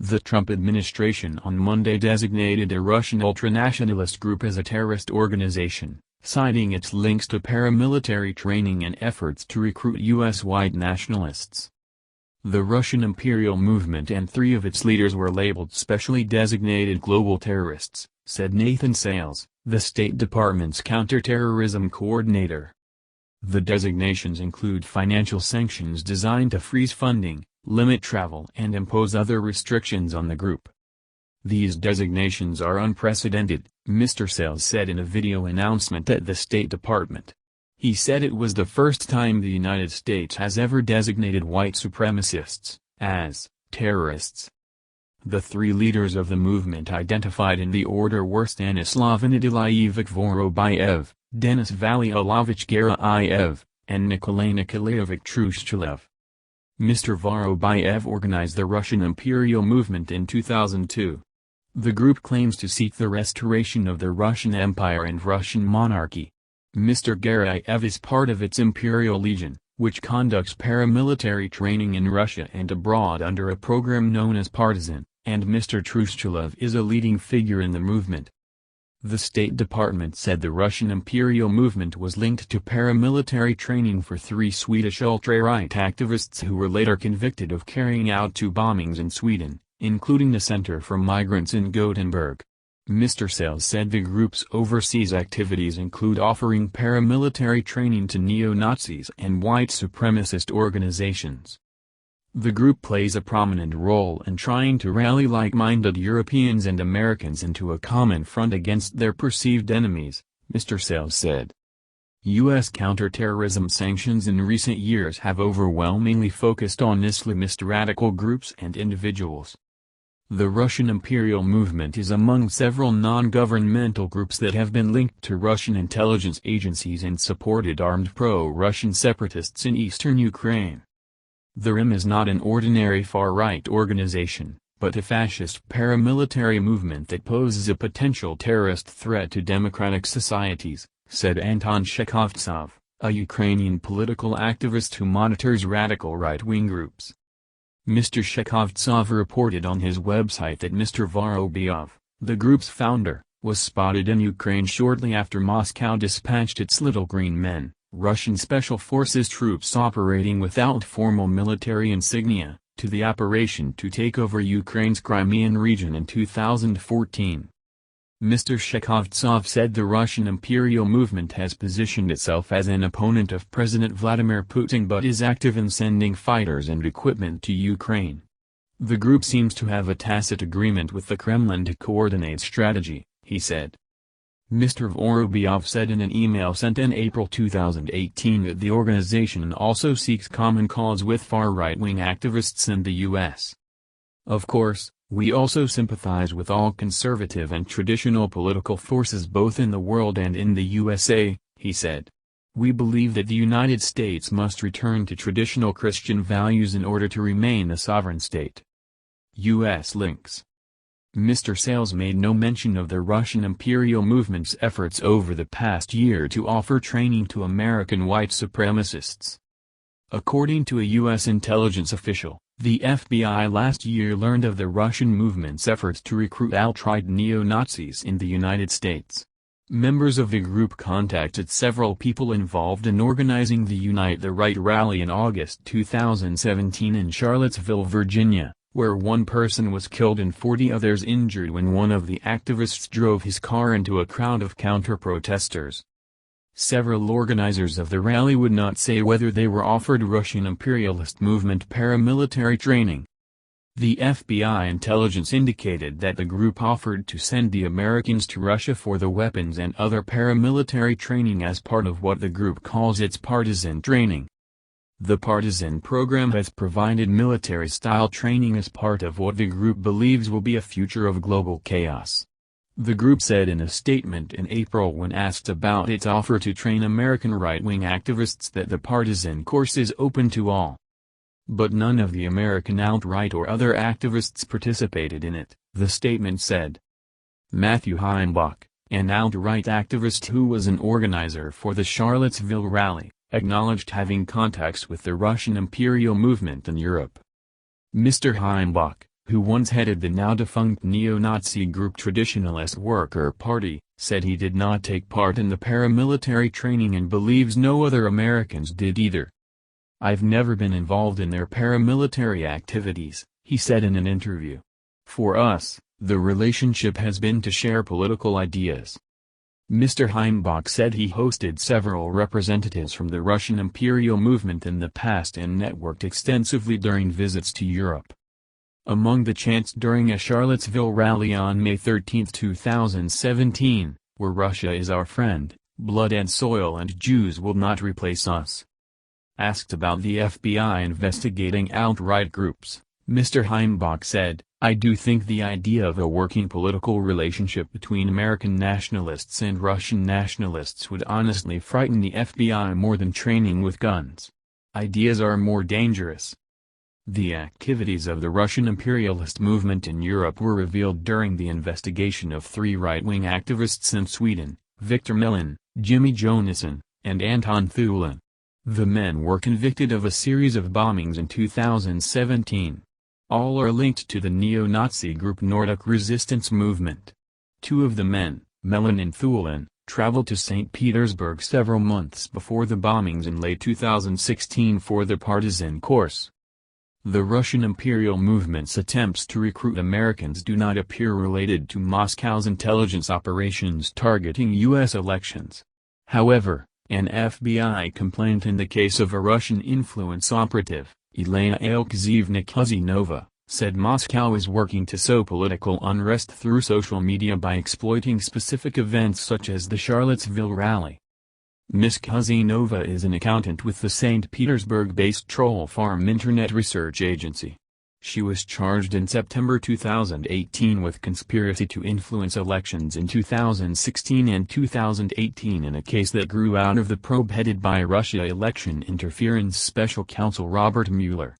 The Trump administration on Monday designated a Russian ultranationalist group as a terrorist organization, citing its links to paramilitary training and efforts to recruit U.S. white nationalists. The Russian imperial movement and 3 of its leaders were labeled specially designated global terrorists, said Nathan Sales, the State Department's counterterrorism coordinator. The designations include financial sanctions designed to freeze funding, limit travel and impose other restrictions on the group. These designations are unprecedented, Mr. Sales said in a video announcement at the State Department. He said it was the first time the United States has ever designated white supremacists as terrorists. The 3 leaders of the movement identified in the order were Stanislav Anidylyevich Vorobayev, Denis Valyalovich Gerayev, and Nikolay Nikolayevich Trushchalev. Mr. Vorobayev organized the Russian imperial movement in 2002. The group claims to seek the restoration of the Russian Empire and Russian monarchy. Mr. Gerayev is part of its Imperial Legion, which conducts paramilitary training in Russia and abroad under a program known as Partisan, and Mr. Trushchalev is a leading figure in the movement. The State Department said the Russian imperial movement was linked to paramilitary training for 3 Swedish ultra-right activists who were later convicted of carrying out 2 bombings in Sweden, including the Center for Migrants in Gothenburg. Mr. Sales said the group's overseas activities include offering paramilitary training to neo-Nazis and white supremacist organizations. The group plays a prominent role in trying to rally like-minded Europeans and Americans into a common front against their perceived enemies, Mr. Sales said. U.S. counterterrorism sanctions in recent years have overwhelmingly focused on Islamist radical groups and individuals. The Russian imperial movement is among several non-governmental groups that have been linked to Russian intelligence agencies and supported armed pro-Russian separatists in eastern Ukraine. The RIM is not an ordinary far-right organization, but a fascist paramilitary movement that poses a potential terrorist threat to democratic societies, said Anton Shekhovtsov, a Ukrainian political activist who monitors radical right-wing groups. Mr. Shekhovtsov reported on his website that Mr. Vorobayev, the group's founder, was spotted in Ukraine shortly after Moscow dispatched its Little Green Men, Russian Special Forces troops operating without formal military insignia, to the operation to take over Ukraine's Crimean region in 2014. Mr. Shekhovtsov said the Russian imperial movement has positioned itself as an opponent of President Vladimir Putin but is active in sending fighters and equipment to Ukraine. The group seems to have a tacit agreement with the Kremlin to coordinate strategy, he said. Mr. Vorobayev said in an email sent in April 2018 that the organization also seeks common cause with far-right-wing activists in the U.S. Of course, we also sympathize with all conservative and traditional political forces both in the world and in the USA, he said. We believe that the United States must return to traditional Christian values in order to remain a sovereign state. U.S. links. Mr. Sales made no mention of the Russian imperial movement's efforts over the past year to offer training to American white supremacists. According to a U.S. intelligence official, the FBI last year learned of the Russian movement's efforts to recruit alt-right neo-Nazis in the United States. Members of the group contacted several people involved in organizing the Unite the Right rally in August 2017 in Charlottesville, Virginia, where one person was killed and 40 others injured when one of the activists drove his car into a crowd of counter-protesters. Several organizers of the rally would not say whether they were offered Russian imperialist movement paramilitary training. The FBI intelligence indicated that the group offered to send the Americans to Russia for the weapons and other paramilitary training as part of what the group calls its partisan training. The Partisan program has provided military-style training as part of what the group believes will be a future of global chaos. The group said in a statement in April when asked about its offer to train American right-wing activists that the Partisan course is open to all. But none of the American alt-right or other activists participated in it, the statement said. Matthew Heimbach, an alt-right activist who was an organizer for the Charlottesville rally, acknowledged having contacts with the Russian imperial movement in Europe. Mr. Heimbach, who once headed the now-defunct neo-Nazi group Traditionalist Worker Party, said he did not take part in the paramilitary training and believes no other Americans did either. "I've never been involved in their paramilitary activities," he said in an interview. "For us, the relationship has been to share political ideas." Mr. Heimbach said he hosted several representatives from the Russian imperial movement in the past and networked extensively during visits to Europe. Among the chants during a Charlottesville rally on May 13, 2017, were "Russia is our friend, blood and soil and Jews will not replace us." Asked about the FBI investigating alt-right groups, Mr. Heimbach said, "I do think the idea of a working political relationship between American nationalists and Russian nationalists would honestly frighten the FBI more than training with guns. Ideas are more dangerous." The activities of the Russian imperialist movement in Europe were revealed during the investigation of 3 right-wing activists in Sweden, Victor Mellin, Jimmy Jonasson, and Anton Thulin. The men were convicted of a series of bombings in 2017. All are linked to the neo-Nazi group Nordic Resistance Movement. 2 of the men, Mellin and Thulin, traveled to St. Petersburg several months before the bombings in late 2016 for the partisan course. The Russian imperial movement's attempts to recruit Americans do not appear related to Moscow's intelligence operations targeting U.S. elections. However, an FBI complaint in the case of a Russian influence operative, Elena Alexeyevna Kuzynova, said Moscow is working to sow political unrest through social media by exploiting specific events such as the Charlottesville rally. Ms. Kuzynova is an accountant with the St. Petersburg-based Troll Farm Internet Research Agency. She was charged in September 2018 with conspiracy to influence elections in 2016 and 2018 in a case that grew out of the probe headed by Russia election interference special counsel Robert Mueller.